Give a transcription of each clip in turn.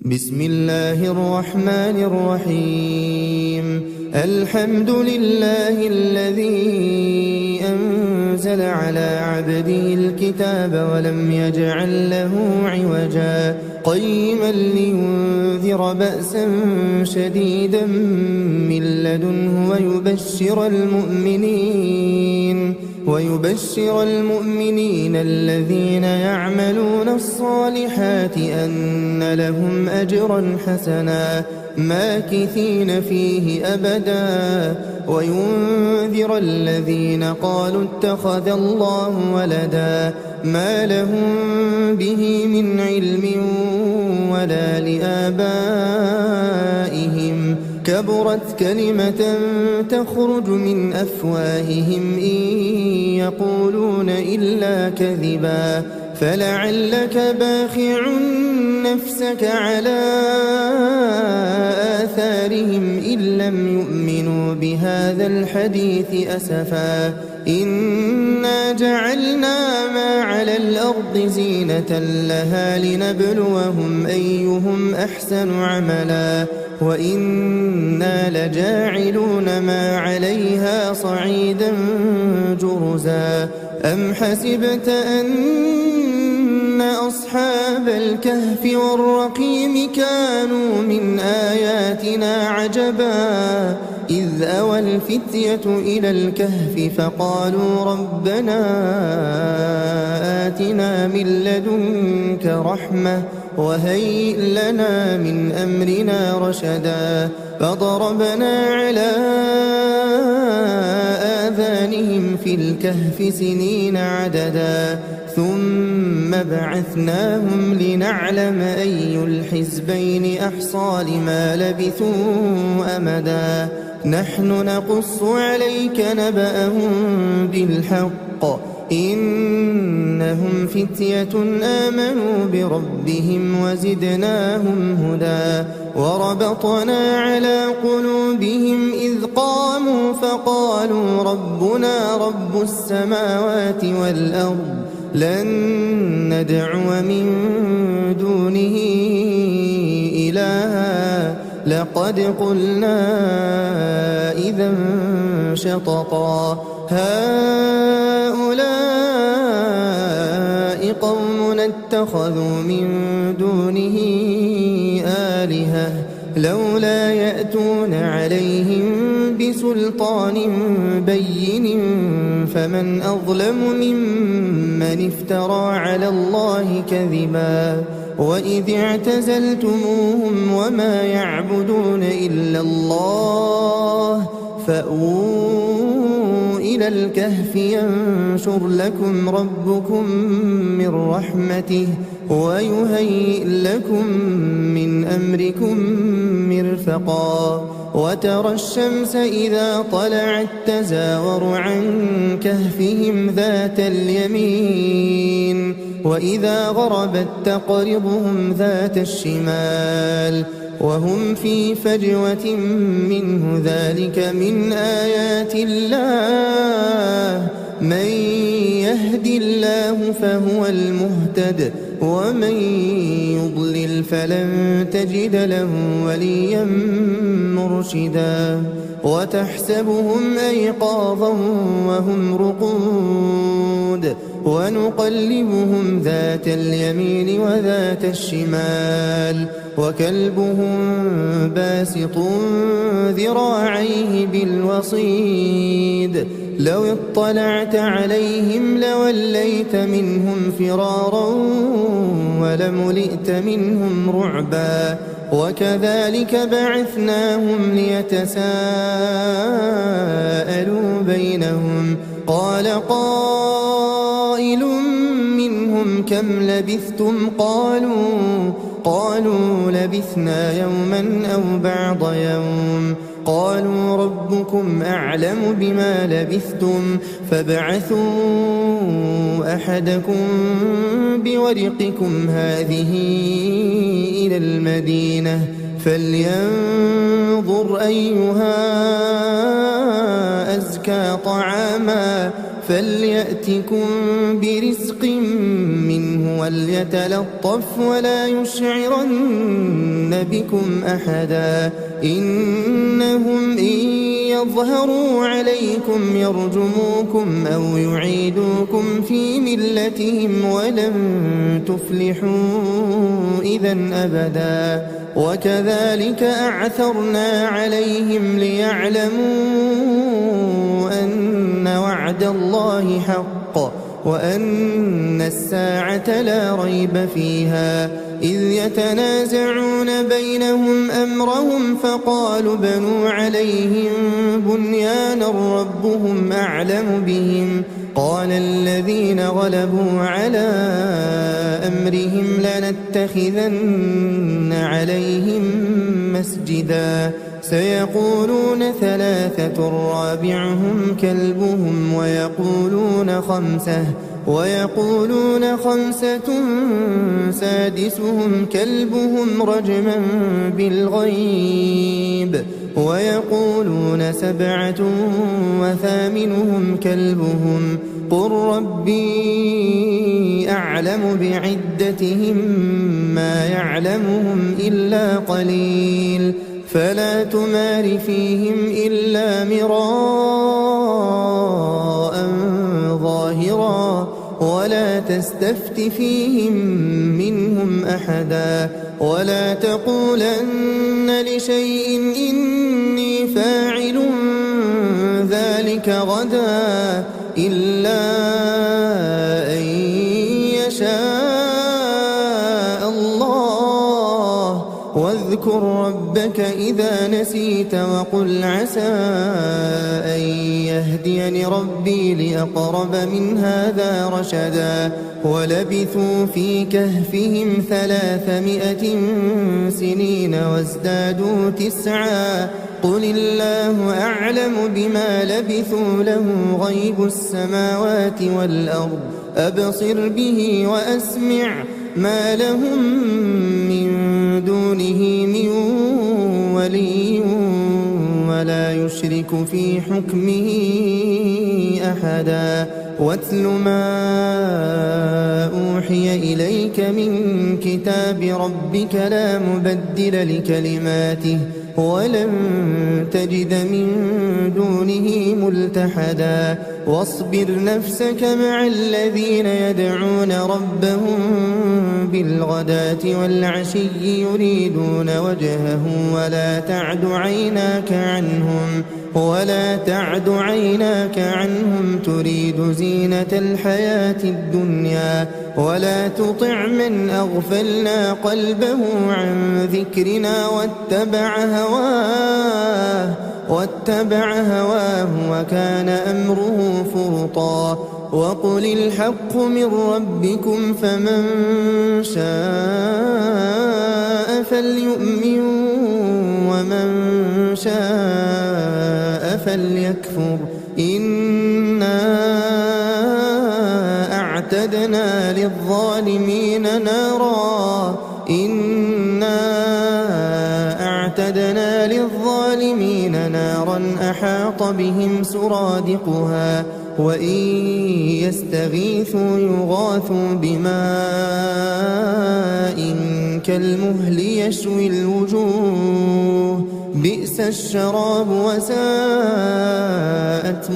بسم الله الرحمن الرحيم. الحمد لله الذي أنزل على عبده الكتاب ولم يجعل له عوجا قيما لينذر بأسا شديدا من لدنه ويبشر المؤمنين الذين يعملون الصالحات أن لهم أجرا حسنا ماكثين فيه أبدا وينذر الذين قالوا اتخذ الله ولدا ما لهم به من علم ولا لآبائهم كبرت كلمة تخرج من أفواههم إن يقولون إلا كذبا فلعلك باخع نفسك على آثارهم إن لم يؤمنوا بهذا الحديث أسفا إنا جعلنا ما على الأرض زينة لها لنبلوهم أيهم أحسن عملا وإنا لجاعلون ما عليها صعيدا جرزا أم حسبت أن أصحاب الكهف والرقيم كانوا من آياتنا عجبا إذ أوى الفتية إلى الكهف فقالوا ربنا آتنا من لدنك رحمة وهيئ لنا من أمرنا رشدا فضربنا على آذانهم في الكهف سنين عددا ثم بعثناهم لنعلم أي الحزبين أحصى لما لبثوا أمدا نحن نقص عليك نبأهم بالحق إنهم فتية آمنوا بربهم وزدناهم هدى وربطنا على قلوبهم إذ قاموا فقالوا ربنا رب السماوات والأرض لن ندعو من دونه إلها لقد قلنا إذا شططا هؤلاء قومنا اتخذوا من دونه آلهة لولا يأتون عليهم بسلطان بين فمن أظلم ممن افترى على الله كذبا وإذ اعتزلتموهم وما يعبدون إلا الله فأووا إلى الكهف ينشر لكم ربكم من رحمته ويهيئ لكم من أمركم مرفقا وترى الشمس إذا طلعت تزاور عن كهفهم ذات اليمين وإذا غربت تقرضهم ذات الشمال وهم في فجوة منه ذلك من آيات الله من يهد الله فهو المهتد ومن يضلل فلن تجد له وليا مرشدا وتحسبهم أيقاظا وهم رقود ونقلبهم ذات اليمين وذات الشمال وكلبهم باسط ذراعيه بالوصيد لو اطلعت عليهم لوليت منهم فرارا ولملئت منهم رعبا وكذلك بعثناهم ليتساءلوا بينهم قال قائل منهم كم لبثتم قالوا لبثنا يوما أو بعض يوم قالوا ربكم أعلم بما لبثتم فابعثوا أحدكم بورقكم هذه إلى المدينة فلينظر أيها أزكى طعاما فليأتكم برزق منه وليتلطف ولا يشعرن بكم أحدا إنهم إن يظهروا عليكم يرجموكم أو يعيدوكم في ملتهم ولن تفلحوا إذا أبدا وكذلك أعثرنا عليهم ليعلموا أن وعد الله حق وأن الساعة لا ريب فيها إذ يتنازعون بينهم أمرهم فقالوا بنوا عليهم بنيانا ربهم أعلم بهم قال الذين غلبوا على أمرهم لنتخذن عليهم مسجدا سيقولون ثلاثة رابعهم كلبهم ويقولون خمسة سادسهم كلبهم رجما بالغيب ويقولون سبعة وثامنهم كلبهم قل ربي أعلم بعدتهم ما يعلمهم إلا قليل فلا تمار فيهم إلا مراء ظاهرا ولا تستفت فيهم منهم أحدا ولا تقولن لشيء إني فاعل ذلك غدا إلا أن يشاء الله واذكر ربك إذا نسيت وقل عسى أن يهديني ربي لأقرب من هذا رشدا ولبثوا في كهفهم 300 سنين وازدادوا 9 قل الله أعلم بما لبثوا له غيب السماوات والأرض أبصر به وأسمع ما لهم من دونه من ولي ولا يشرك في حكمه أحدا واتل ما أوحي إليك من كتاب ربك لا مبدل لكلماته ولن تجد من دونه ملتحدا واصبر نفسك مع الذين يدعون ربهم بالغداة والعشي يريدون وجهه ولا تعد عيناك عنهم تريد زينة الحياة الدنيا ولا تطع من أغفلنا قلبه عن ذكرنا واتبع هواه وكان أمره فرطا وقل الحق من ربكم فمن شاء فليؤمن ومن شاء فليكفر إنا أعتدنا للظالمين نارا أحاط بهم سرادقها وإن يستغيثوا يغاثوا بماء كالمهل يشوي الوجوه بئس الشراب وساءت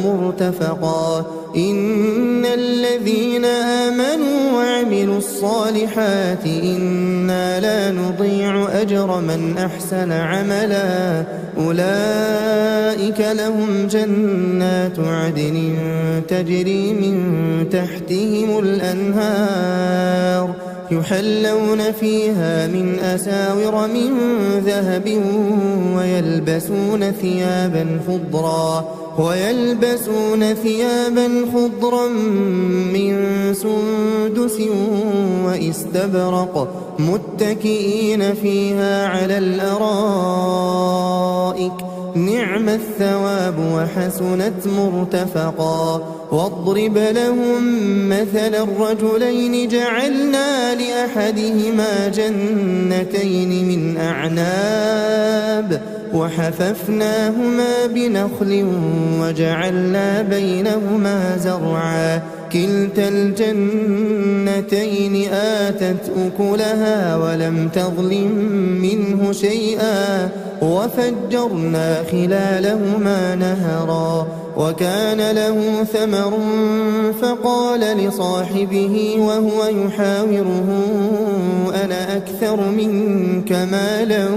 مرتفقا إن الذين آمنوا وعملوا الصالحات إنا لا نضيع أجر من أحسن عملا أولئك لهم جنات عدن تجري من تحتهم الأنهار يحلون فيها من أساور من ذهب ويلبسون ثيابا خضرا من سندس وإستبرق متكئين فيها على الأرائك نعم الثواب وحسنت مرتفقا واضرب لهم مثل الرجلين جعلنا لأحدهما جنتين من أعناب وحففناهما بنخل وجعلنا بينهما زرعا كلتا الجنتين آتت أكلها ولم تظلم منه شيئا وفجرنا خلالهما نهرا وكان له ثمر فقال لصاحبه وهو يحاوره أنا أكثر منك مالا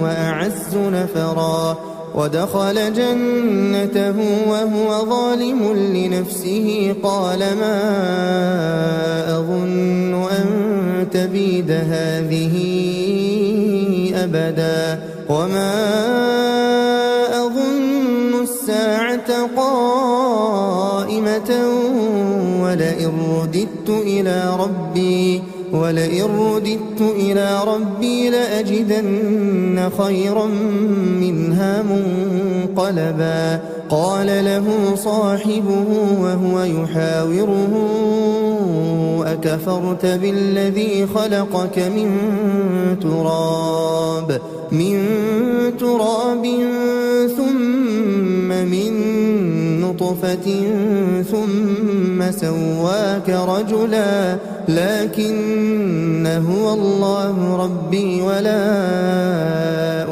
وأعز نفرا ودخل جنته وهو ظالم لنفسه قال ما أظن أن تبيد هذه أبدا وما أظن الساعة قائمة ولئن رددت إلى ربي لأجدن خيرا منها منقلبا قال له صاحبه وهو يحاوره أكفرت بالذي خلقك من تراب ثم من نطفة ثم سواك رجلا لكن هو الله ربي ولا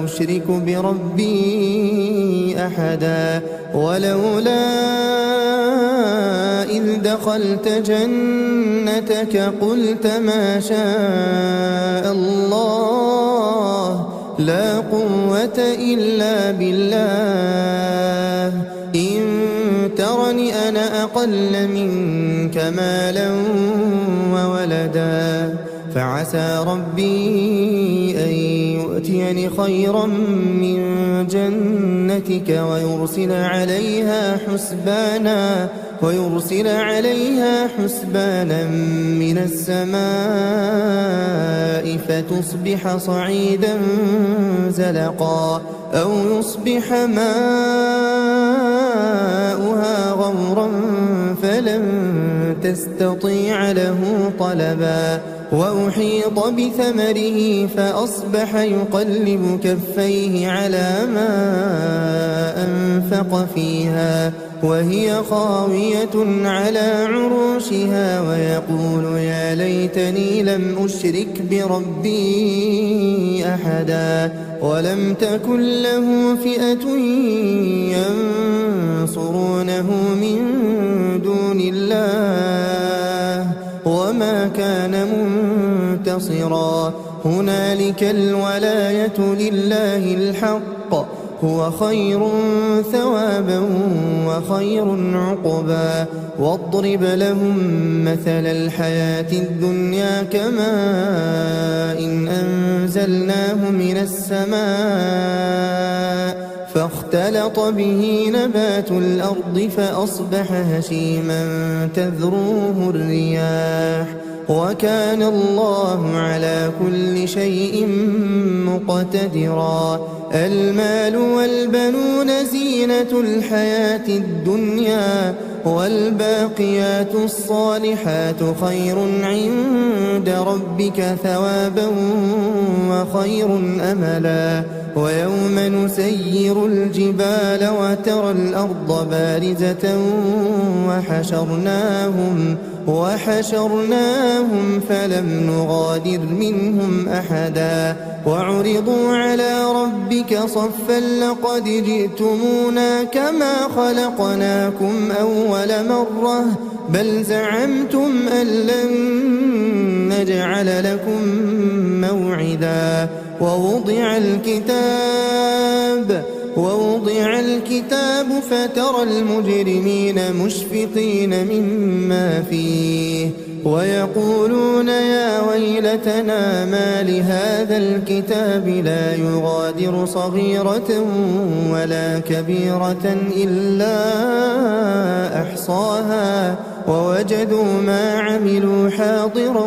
أشرك بربي أحدا ولولا إذ دخلت جنتك قلت ما شاء الله لا قوة إلا بالله إن ترني أنا أقل منك مالا وولدا فعسى ربي أن يؤتيني خيرا من جنتك ويرسل عليها حسبانا من السماء فتصبح صعيدا زلقا أو يصبح ماؤها غورا فلن تستطيع له طلبا وأحيط بثمره فأصبح يقلب كفيه على ما أنفق فيها وهي خاوية على عروشها ويقول يا ليتني لم أشرك بربي أحدا ولم تكن له فئة ينصرونه من دون الله وما كان منتصرا هنالك الولاية لله الحق هو خير ثوابا وخير عقبا واضرب لهم مثل الحياة الدنيا كماء إن أنزلناه من السماء فاختلط به نبات الأرض فأصبح هشيما تذروه الرياح وكان الله على كل شيء مقتدرا المال والبنون زينة الحياة الدنيا والباقيات الصالحات خير عند ربك ثوابا وخير أملا ويوم نسير الجبال وترى الأرض بارزة وحشرناهم فلم نغادر منهم أحدا وعرضوا على ربك صفا لقد جئتمونا كما خلقناكم أول مرة بل زعمتم أن لن نجعل لكم موعدا ووضع الكتاب فترى المجرمين مشفقين مما فيه ويقولون يا ويلتنا ما لهذا الكتاب لا يغادر صغيرة ولا كبيرة إلا أحصاها ووجدوا ما عملوا حاضرا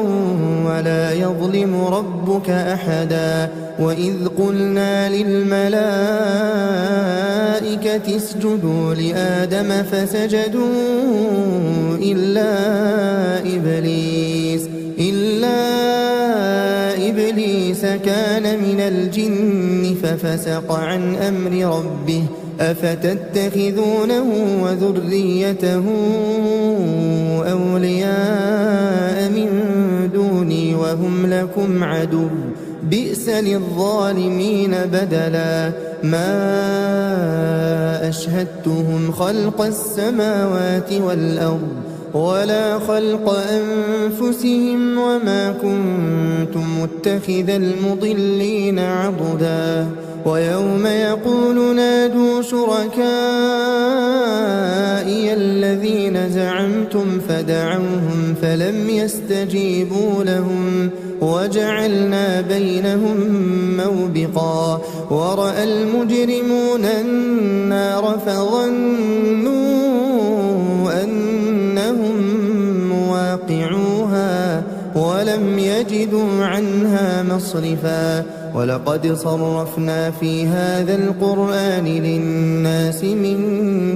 ولا يظلم ربك أحدا وإذ قلنا للملائكة اسجدوا لآدم فسجدوا إلا إبليس كان من الجن ففسق عن أمر ربه أفتتخذونه وذريته أولياء من دوني وهم لكم عدو بئس للظالمين بدلا ما أشهدتهم خلق السماوات والأرض ولا خلق أنفسهم وما كنت متخذ المضلين عضدا ويوم يقول نادوا شركائي الذين زعمتم فدعوهم فلم يستجيبوا لهم وجعلنا بينهم موبقا ورأى المجرمون النار فظنوا أنهم مواقعوها ولم يجدوا عنها مصرفا ولقد صرفنا في هذا القرآن للناس من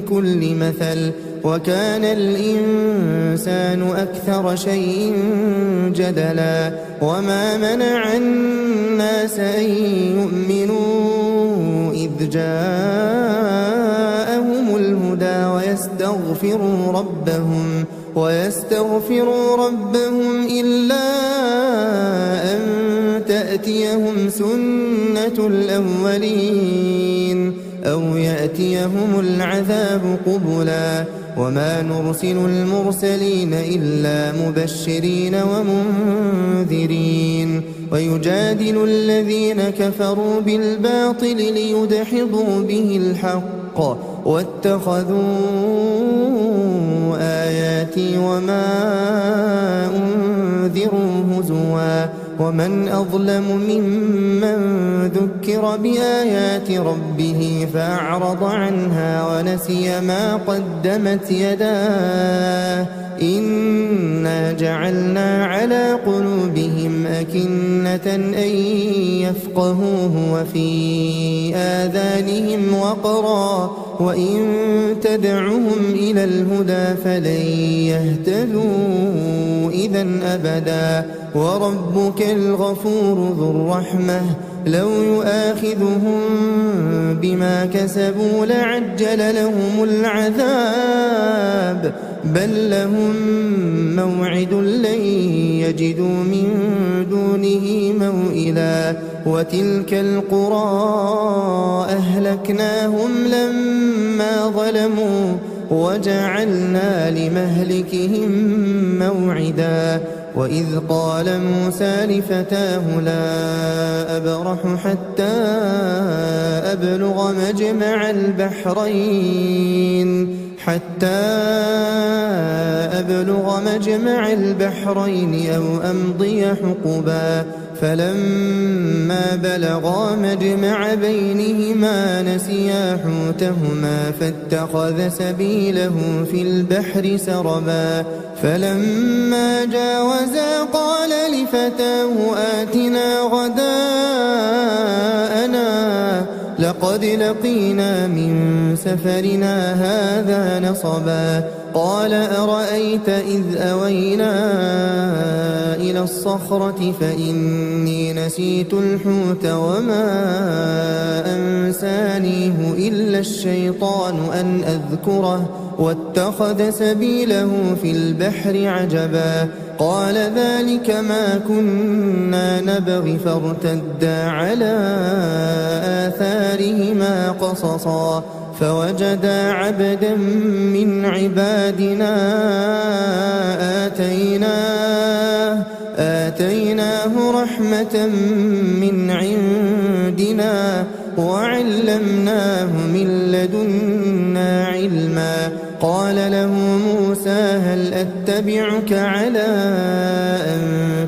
كل مثل وكان الإنسان أكثر شيء جدلا وما منع الناس أن يؤمنوا إذ جاءهم الهدى ويستغفروا ربهم إلا أن تأتيهم سنة الأولين أو يأتيهم العذاب قبلا وما نرسل المرسلين إلا مبشرين ومنذرين ويجادل الذين كفروا بالباطل ليدحضوا به الحق واتخذوا آياتي وما أنذروا هزوا ومن أظلم ممن ذكر بآيات ربه فأعرض عنها ونسي ما قدمت يداه إنا جعلنا على قلوبهم أكنة أن يفقهوه وفي آذانهم وقرا وإن تدعهم إلى الهدى فلن يهتدوا إذا أبدا وربك الغفور ذو الرحمة لو يؤاخذهم بما كسبوا لعجل لهم العذاب بل لهم موعد لن يجدوا من دونه موئلا وتلك القرى أهلكناهم لما ظلموا وجعلنا لمهلكهم موعدا وإذ قال موسى لفتاه لا أبرح حتى أبلغ مجمع البحرين أو أمضي حقبا فلما بلغا مجمع بينهما نسيا حوتهما فاتخذ سبيله في البحر سربا فلما جاوزا قال لفتاه آتنا غداءنا لقد لقينا من سفرنا هذا نصبا قال أرأيت إذ أوينا إلى الصخرة فإني نسيت الحوت وما أنسانيه إلا الشيطان أن أذكره واتخذ سبيله في البحر عجبا قال ذلك ما كنا نبغي فارتدا على آثارهما قصصا فوجدا عبدا من عبادنا آتيناه رحمة من عندنا وعلمناه من لدنا علما قال له موسى هل أتبعك على أن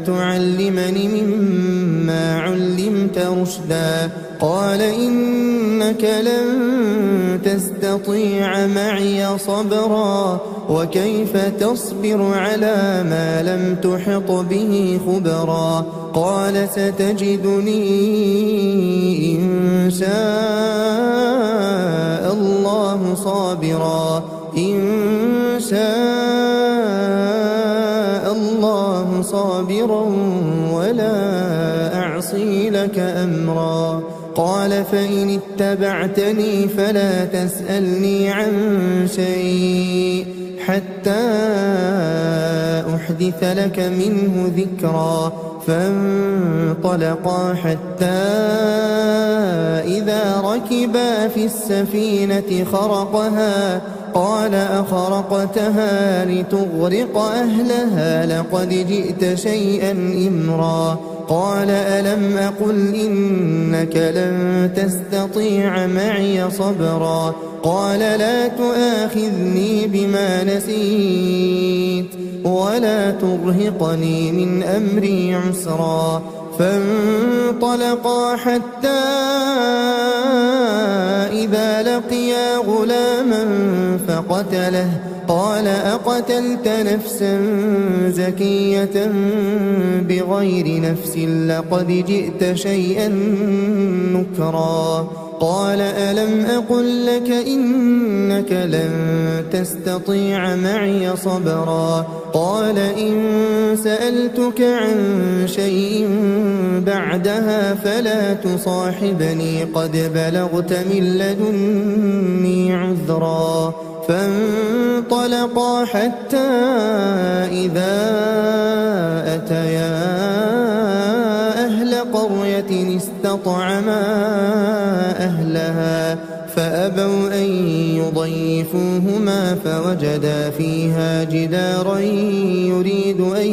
تعلمني مما علمت رشدا قال إنك لن تستطيع معي صبرا وكيف تصبر على ما لم تحط به خبرا قال ستجدني إن شاء الله صابرا ولا أعصي لك أمرا. قال فإن اتبعتني فلا تسألني عن شيء حتى أحدث لك منه ذكرا. فانطلقا حتى إذا ركبا في السفينة خرقها قال أخرقتها لتغرق أهلها لقد جئت شيئا إمرا. قال ألم أقل إنك لن تستطيع معي صبرا. قال لا تؤاخذني بما نسيت ولا ترهقني من أمري عسرا. فانطلقا حتى إذا لقيا غلاما فقتله. قال أقتلت نفسا زكية بغير نفس لقد جئت شيئا نكرا. قال ألم أقل لك إنك لن تستطيع معي صبرا. قال إن سألتك عن شيء بعدها فلا تصاحبني قد بلغت من لدني عذرا. فانطلقا حتى إذا أتيا أهل قرية استطعما أهلها فأبوا أن يضيفوهما فوجدا فيها جدارا يريد أن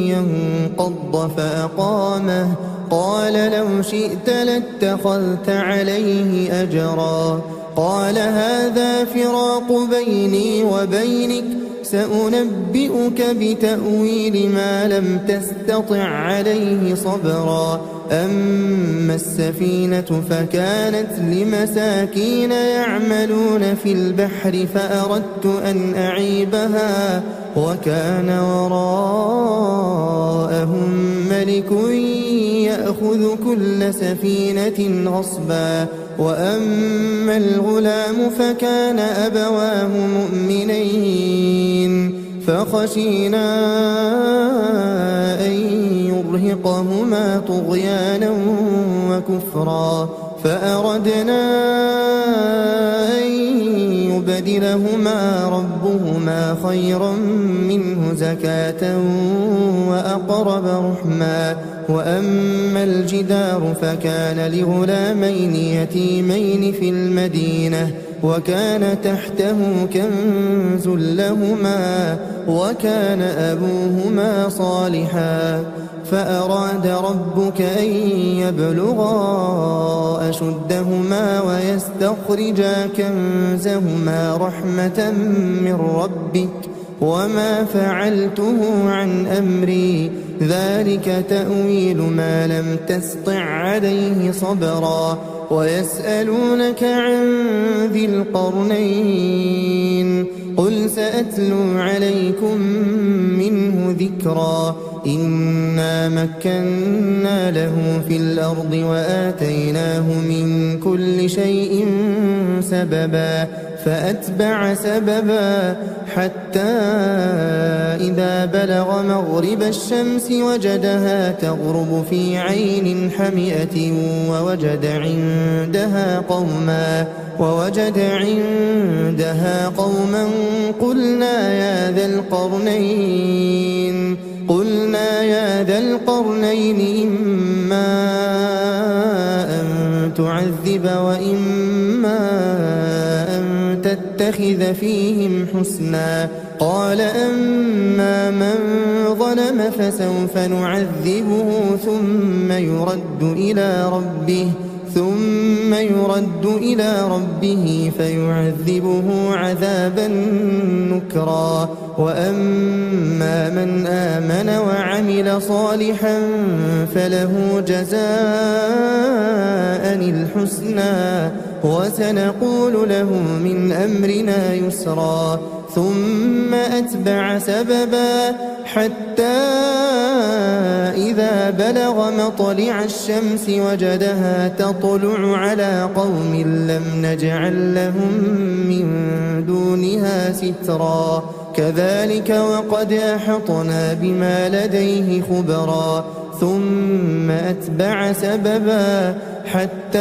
ينقض فأقامه. قال لو شئت لاتخذت عليه أجرا. قال هذا فراق بيني وبينك سأنبئك بتأويل ما لم تستطع عليه صبرا. أما السفينة فكانت لمساكين يعملون في البحر فأردت أن أعيبها وكان وراءهم ملك يأخذ كل سفينة غصبا. وأما الغلام فكان أبواه مؤمنين فخشينا أن يرهقهما طغيانا وكفرا. فأردنا أن يبدلهما ربهما خيرا منه زكاة وأقرب رحما. وأما الجدار فكان لغلامين يتيمين في المدينة وكان تحته كنز لهما وكان أبوهما صالحا. فأراد ربك أن يبلغا أشدهما ويستخرجا كنزهما رحمة من ربك وما فعلته عن أمري ذلك تأويل ما لم تسطع عليه صبرا. ويسألونك عن ذي القرنين قل سأتلو عليكم منه ذكرا. إنا مكنا له في الأرض وآتيناه من كل شيء سببا. فأتبع سببا حتى إذا بلغ مغرب الشمس وجدها تغرب في عين حمئة ووجد عندها قوما قلنا يا ذا القرنين إما أن تعذب وإما أن تتخذ فيهم حسنا. قال أما من ظلم فسوف نعذبه ثم يرد إلى ربه فيعذبه عذابا نكرا. وأما من آمن وعمل صالحا فله جزاء الحسنى وسنقول له من أمرنا يسرا. ثم أتبع سببا حتى إذا بلغ مطلع الشمس وجدها تطلع على قوم لم نجعل لهم من دونها سترا. كذلك وقد أحطنا بما لديه خبرا ثم أتبع سببا حتى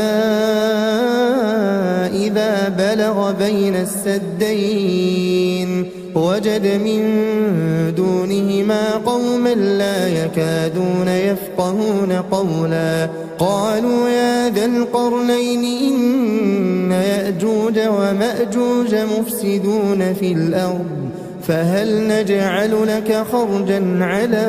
إذا بلغ بين السدين وجد من دونهما قوما لا يكادون يفقهون قولا قالوا يا ذا القرنين إن يأجوج ومأجوج مفسدون في الأرض فهل نجعل لك خرجا على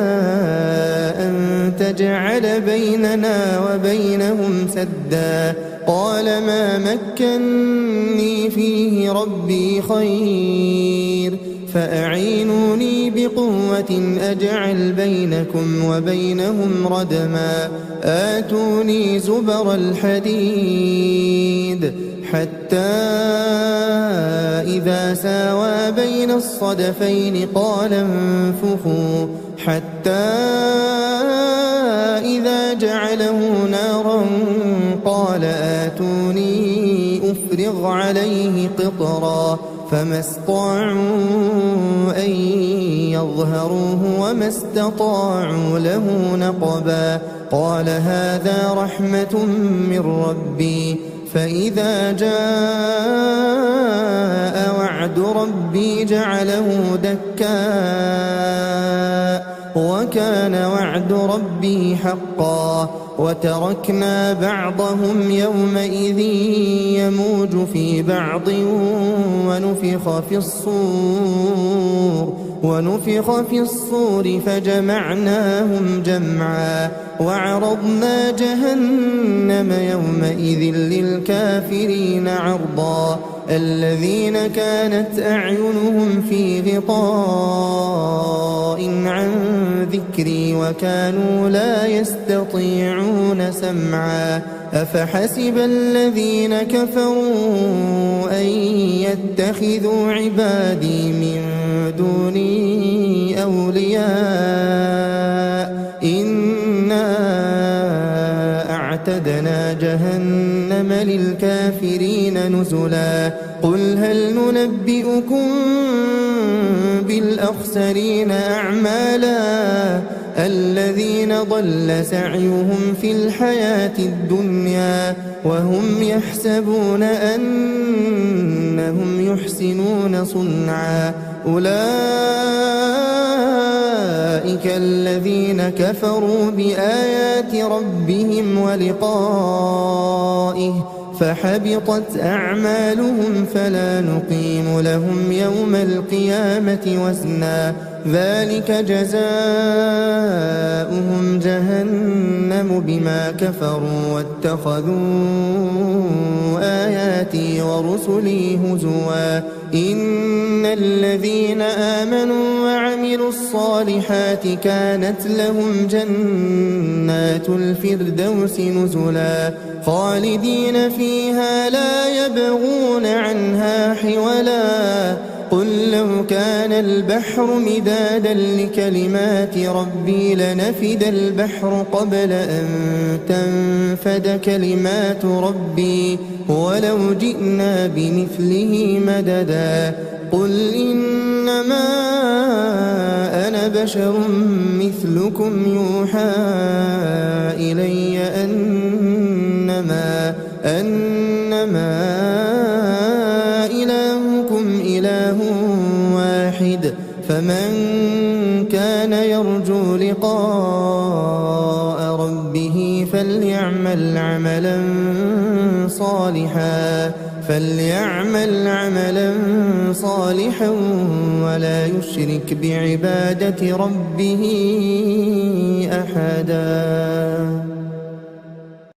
أن تجعل بيننا وبينهم سدا قال ما مكني فيه ربي خير فأعينوني بقوة أجعل بينكم وبينهم ردما آتوني زبر الحديد حتى إذا ساوى بين الصدفين قال انفخوا حتى إذا جعله نارا قال آتوني أفرغ عليه قطرا فما استطاعوا أن يظهروه وما استطاعوا له نقبا قال هذا رحمة من ربي فإذا جاء وعد ربي جعله دكاء وكان وعد ربي حقا وتركنا بعضهم يومئذ يموج في بعض ونفخ في الصور فجمعناهم جمعا وعرضنا جهنم يومئذ للكافرين عرضا الذين كانت أعينهم في غطاء عن ذكري وكانوا لا يستطيعون سمعا أفحسب الذين كفروا أن يتخذوا عبادي من دوني أولياء إنا أعتدنا جهنم للكافرين نزلا قل هل ننبئكم بالأخسرين أعمالا الذين ضل سعيهم في الحياة الدنيا وهم يحسبون أنهم يحسنون صنعا أولئك الذين كفروا بآيات ربهم ولقائه فحبطت أعمالهم فلا نقيم لهم يوم القيامة وزنا ذلك جزاؤهم جهنم بما كفروا واتخذوا آياتي ورسلي هزوا إن الذين آمنوا وعملوا الصالحات كانت لهم جنات الفردوس نزلا خالدين فيها لا يبغون عنها حولا قل لو كان البحر مدادا لكلمات ربي لنفد البحر قبل أن تنفد كلمات ربي ولو جئنا بمثله مددا قل إنما أنا بشر مثلكم يوحى إلي أنما إلهكم إله واحد فمن كان يرجو لقاء ربه فليعمل عملا صالحا ولا يشرك بعبادة ربه أحدا.